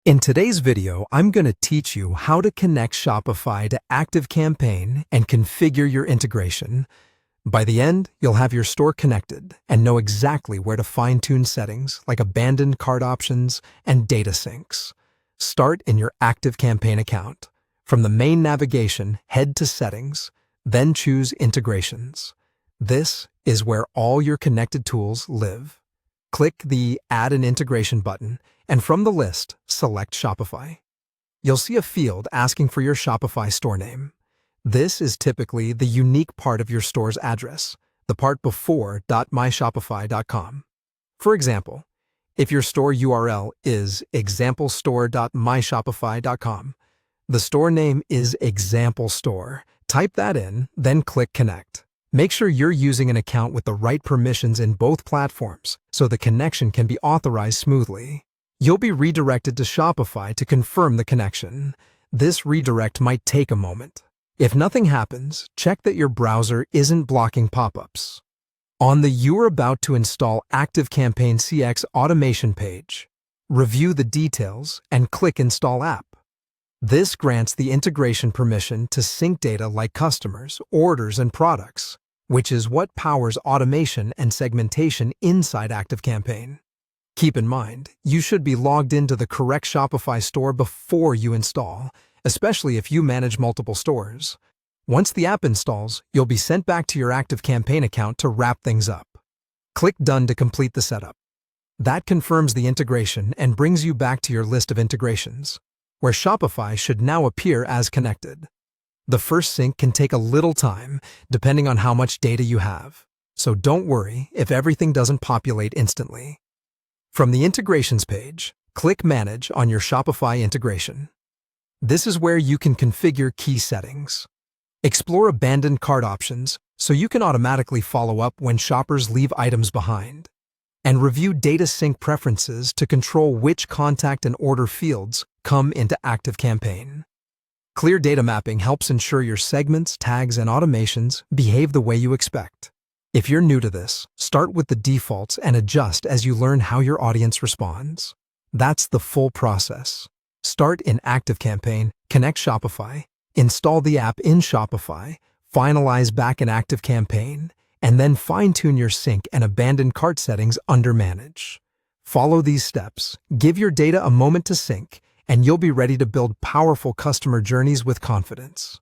In today's video, I'm going to teach you how to connect Shopify to ActiveCampaign and configure your integration. By the end, you'll have your store connected and know exactly where to fine-tune settings like abandoned cart options and data syncs. Start in your ActiveCampaign account. From the main navigation, head to Settings, then choose Integrations. This is where all your connected tools live. Click the Add an Integration button, and from the list, select Shopify. You'll see a field asking for your Shopify store name. This is typically the unique part of your store's address, the part before .myshopify.com. For example, if your store URL is examplestore.myshopify.com, the store name is Example Store. Type that in, then click Connect. Make sure you're using an account with the right permissions in both platforms so the connection can be authorized smoothly. You'll be redirected to Shopify to confirm the connection. This redirect might take a moment. If nothing happens, check that your browser isn't blocking pop-ups. On the You're About to Install ActiveCampaign CX automation page, review the details and click Install App. This grants the integration permission to sync data like customers, orders, and products, which is what powers automation and segmentation inside ActiveCampaign. Keep in mind, you should be logged into the correct Shopify store before you install, especially if you manage multiple stores. Once the app installs, you'll be sent back to your ActiveCampaign account to wrap things up. Click Done to complete the setup. That confirms the integration and brings you back to your list of integrations, where Shopify should now appear as connected. The first sync can take a little time, depending on how much data you have, so don't worry if everything doesn't populate instantly. From the Integrations page, click Manage on your Shopify integration. This is where you can configure key settings. Explore abandoned cart options so you can automatically follow up when shoppers leave items behind. And review data sync preferences to control which contact and order fields come into ActiveCampaign. Clear data mapping helps ensure your segments, tags, and automations behave the way you expect. If you're new to this, start with the defaults and adjust as you learn how your audience responds. That's the full process. Start in ActiveCampaign, connect Shopify, install the app in Shopify, finalize back in ActiveCampaign, and then fine-tune your sync and abandoned cart settings under Manage. Follow these steps, give your data a moment to sync, and you'll be ready to build powerful customer journeys with confidence.